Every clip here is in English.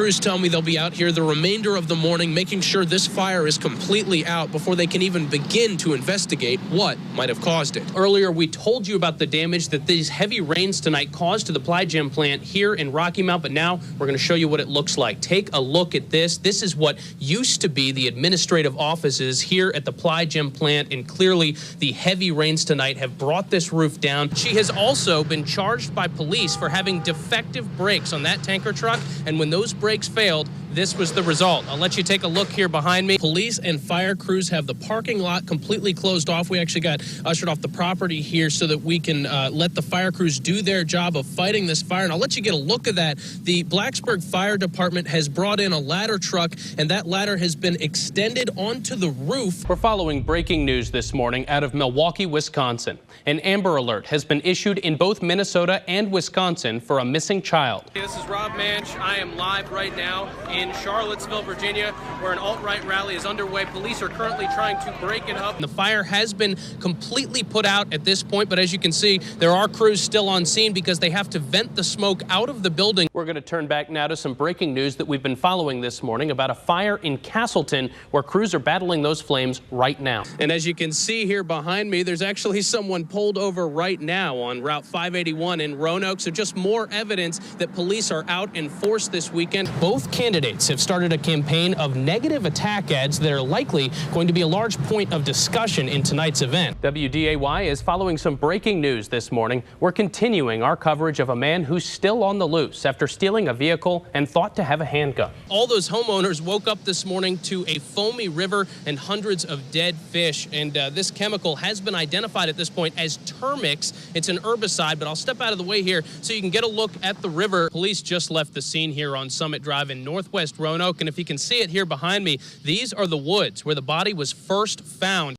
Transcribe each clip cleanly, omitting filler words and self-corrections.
crews tell me they'll be out here the remainder of the morning, making sure this fire is completely out before they can even begin to investigate what might have caused it. Earlier, we told you about the damage that these heavy rains tonight caused to the Ply Gem plant here in Rocky Mount, but now we're going to show you what it looks like. Take a look at this. This is what used to be the administrative offices here at the Ply Gem plant, and clearly the heavy rains tonight have brought this roof down. She has also been charged by police for having defective brakes on that tanker truck, and when those brakes failed, this was the result. I'll let you take a look here behind me. Police and fire crews have the parking lot completely closed off. We actually got ushered off the property here so that we can let the fire crews do their job of fighting this fire. And I'll let you get a look at that. The Blacksburg Fire Department has brought in a ladder truck, and that ladder has been extended onto the roof. We're following breaking news this morning out of Milwaukee, Wisconsin. An Amber Alert has been issued in both Minnesota and Wisconsin for a missing child. This is Rob Manch. I am live right now in Charlottesville, Virginia, where an alt-right rally is underway. Police are currently trying to break it up. The fire has been completely put out at this point, but as you can see, there are crews still on scene because they have to vent the smoke out of the building. We're going to turn back now to some breaking news that we've been following this morning about a fire in Castleton where crews are battling those flames right now. And as you can see here behind me, there's actually someone pulled over right now on Route 581 in Roanoke. So just more evidence that police are out in force this weekend. Both candidates have started a campaign of negative attack ads that are likely going to be a large point of discussion in tonight's event. WDAY is following some breaking news this morning. We're continuing our coverage of a man who's still on the loose after stealing a vehicle and thought to have a handgun. All those homeowners woke up this morning to a foamy river and hundreds of dead fish. And this chemical has been identified at this point as Termix. It's an herbicide, but I'll step out of the way here so you can get a look at the river. Police just left the scene here on Summit Drive in Northwest Roanoke, and if you can see it here behind me, these are the woods where the body was first found.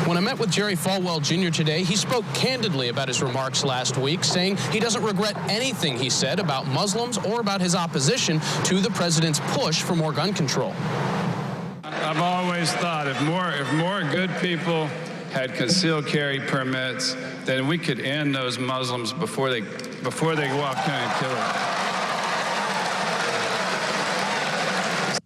When I met with Jerry Falwell Jr. today, he spoke candidly about his remarks last week, saying he doesn't regret anything he said about Muslims or about his opposition to the president's push for more gun control. I've always thought if more good people had concealed carry permits, then we could end those Muslims before they walk in and kill them.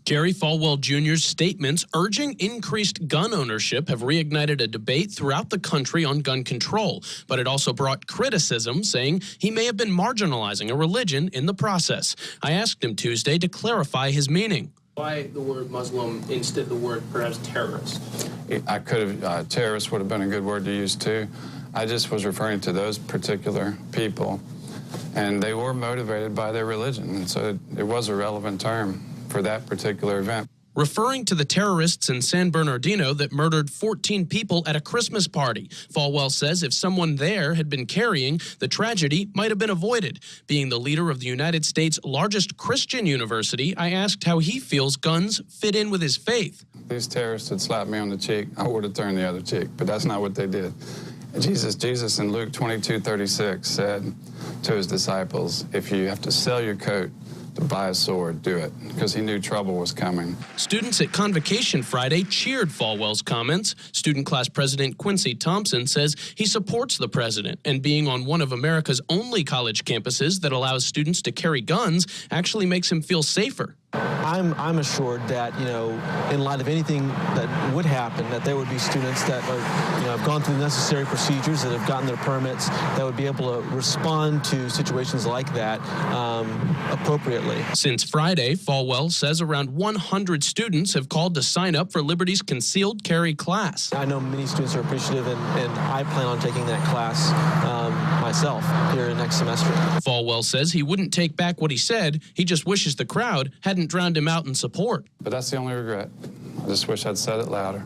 Jerry Falwell Jr.'s statements urging increased gun ownership have reignited a debate throughout the country on gun control, but it also brought criticism, saying he may have been marginalizing a religion in the process. I asked him Tuesday to clarify his meaning. Why the word Muslim instead of the word perhaps terrorist? I could have, terrorist would have been a good word to use too. I just was referring to those particular people, and they were motivated by their religion, and so it was a relevant term for that particular event. Referring to the terrorists in San Bernardino that murdered 14 people at a Christmas party. Falwell says if someone there had been carrying, the tragedy might have been avoided. Being the leader of the United States' largest Christian university, I asked how he feels guns fit in with his faith. If these terrorists had slapped me on the cheek, I would have turned the other cheek, but that's not what they did. Jesus in Luke 22:36 said to his disciples, if you have to sell your coat to buy a sword, do it, because he knew trouble was coming. Students at Convocation Friday cheered Falwell's comments. Student class president Quincy Thompson says he supports the president, and being on one of America's only college campuses that allows students to carry guns actually makes him feel safer. I'm assured that, in light of anything that would happen, that there would be students that are, have gone through the necessary procedures, that have gotten their permits, that would be able to respond to situations like that appropriately. Since Friday, Falwell says around 100 students have called to sign up for Liberty's concealed carry class. I know many students are appreciative, and I plan on taking that class myself here next semester. Falwell says he wouldn't take back what he said. He just wishes the crowd hadn't drowned him out in support. But that's the only regret. I just wish I'd said it louder.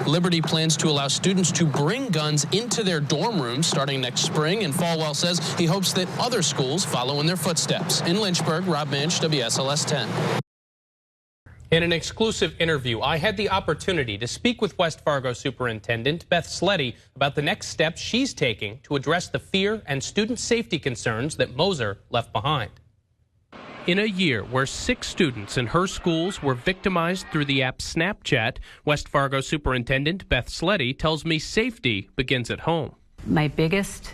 Liberty plans to allow students to bring guns into their dorm rooms starting next spring, and Falwell says he hopes that other schools follow in their footsteps. In Lynchburg, Rob Manch, WSLS 10. In an exclusive interview, I had the opportunity to speak with West Fargo Superintendent Beth Sleddy about the next steps she's taking to address the fear and student safety concerns that Moser left behind. In a year where 6 students in her schools were victimized through the app Snapchat, West Fargo Superintendent Beth Sleddy tells me safety begins at home. My biggest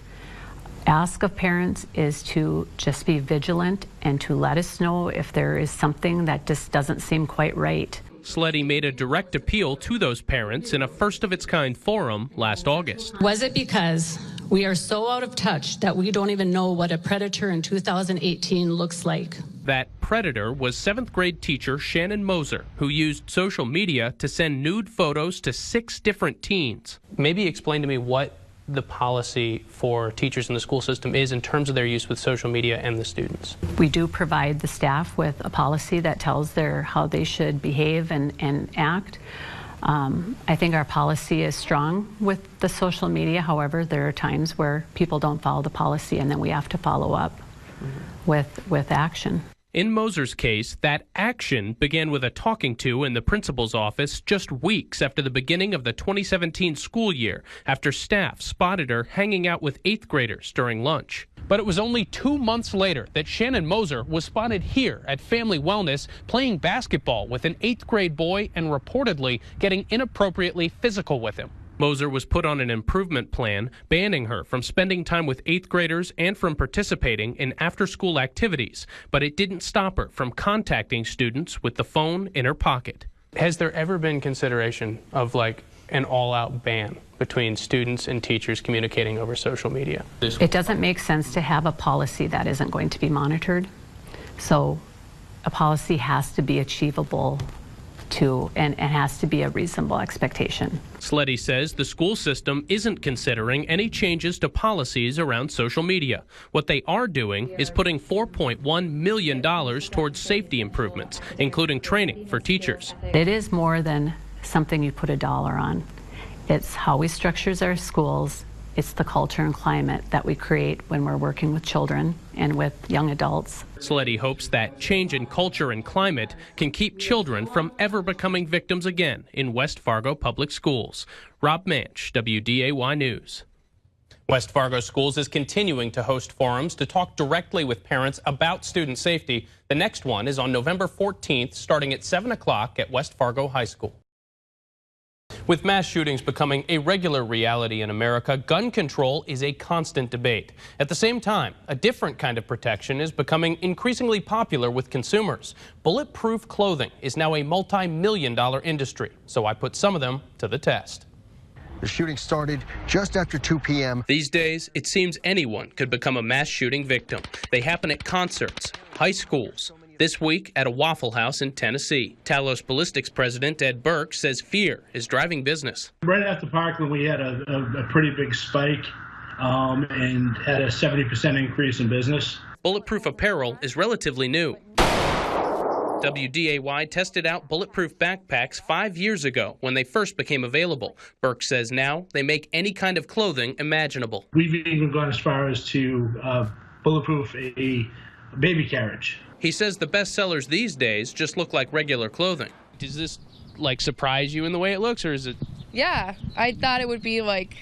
ask of parents is to just be vigilant and to let us know if there is something that just doesn't seem quite right. Sleddy made a direct appeal to those parents in a first-of-its-kind forum last August. Was it because we are so out of touch that we don't even know what a predator in 2018 looks like? That predator was 7th grade teacher Shannon Moser, who used social media to send nude photos to 6 different teens. Maybe explain to me what the policy for teachers in the school system is in terms of their use with social media and the students. We do provide the staff with a policy that tells how they should behave and act. I think our policy is strong with the social media. However, there are times where people don't follow the policy, and then we have to follow up with action. In Moser's case, that action began with a talking to in the principal's office just weeks after the beginning of the 2017 school year, after staff spotted her hanging out with 8th graders during lunch. But it was only 2 months later that Shannon Moser was spotted here at Family Wellness playing basketball with an 8th grade boy and reportedly getting inappropriately physical with him. Moser was put on an improvement plan, banning her from spending time with 8th graders and from participating in after-school activities, but it didn't stop her from contacting students with the phone in her pocket. Has there ever been consideration of like an all-out ban between students and teachers communicating over social media? It doesn't make sense to have a policy that isn't going to be monitored. So a policy has to be achievable and has to be a reasonable expectation. Sleddy says the school system isn't considering any changes to policies around social media. What they are doing is putting $4.1 million towards safety improvements, including training for teachers. It is more than something you put a dollar on. It's how we structure our schools. It's the culture and climate that we create when we're working with children and with young adults. Sleddy hopes that change in culture and climate can keep children from ever becoming victims again in West Fargo Public Schools. Rob Manch, WDAY News. West Fargo Schools is continuing to host forums to talk directly with parents about student safety. The next one is on November 14th, starting at 7 o'clock at West Fargo High School. With mass shootings becoming a regular reality in America, gun control is a constant debate. At the same time, a different kind of protection is becoming increasingly popular with consumers. Bulletproof clothing is now a multi-million-dollar industry, so I put some of them to the test. The shooting started just after 2 p.m. These days, it seems anyone could become a mass shooting victim. They happen at concerts, high schools. This week at a Waffle House in Tennessee. Talos Ballistics president Ed Burke says fear is driving business. Right after Parkland, we had a pretty big spike and had a 70% increase in business. Bulletproof apparel is relatively new. WDAY tested out bulletproof backpacks 5 years ago when they first became available. Burke says now they make any kind of clothing imaginable. We've even gone as far as to bulletproof a baby carriage. He says the best sellers these days just look like regular clothing. Does this like surprise you in the way it looks, or is it? Yeah, I thought it would be like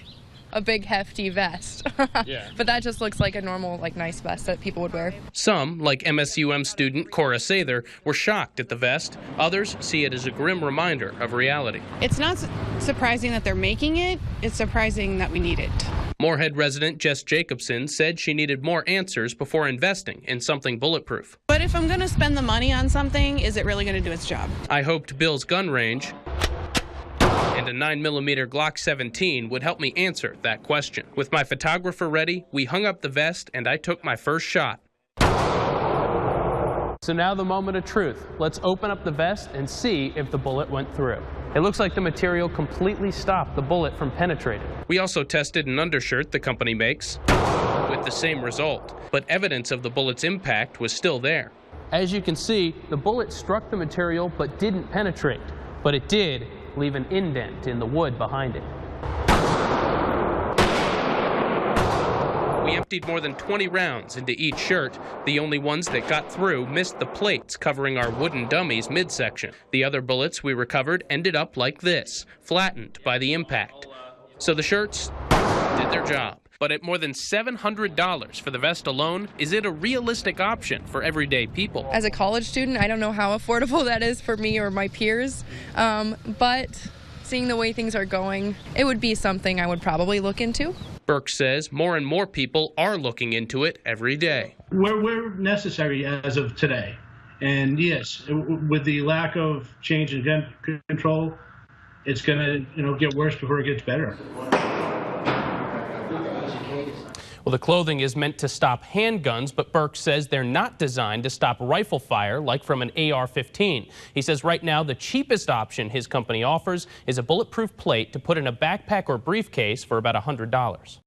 a big hefty vest. Yeah. But that just looks like a normal, like nice vest that people would wear. Some, like MSUM student Cora Sather, were shocked at the vest. Others see it as a grim reminder of reality. It's not surprising that they're making it. It's surprising that we need it. Moorhead resident Jess Jacobson said she needed more answers before investing in something bulletproof. But if I'm going to spend the money on something, is it really going to do its job? I hoped Bill's gun range and a 9mm Glock 17 would help me answer that question. With my photographer ready, we hung up the vest and I took my first shot. So now the moment of truth. Let's open up the vest and see if the bullet went through. It looks like the material completely stopped the bullet from penetrating. We also tested an undershirt the company makes with the same result, but evidence of the bullet's impact was still there. As you can see, the bullet struck the material but didn't penetrate, but it did leave an indent in the wood behind it. We emptied more than 20 rounds into each shirt. The only ones that got through missed the plates covering our wooden dummies midsection. The other bullets we recovered ended up like this, flattened by the impact. So the shirts did their job. But at more than $700 for the vest alone, is it a realistic option for everyday people? As a college student, I don't know how affordable that is for me or my peers, but Seeing the way things are going, it would be something I would probably look into. Burke says more and more people are looking into it every day. We're necessary as of today. And yes, with the lack of change in gun control, it's going to get worse before it gets better. Well, the clothing is meant to stop handguns, but Burke says they're not designed to stop rifle fire like from an AR-15. He says right now the cheapest option his company offers is a bulletproof plate to put in a backpack or briefcase for about $100.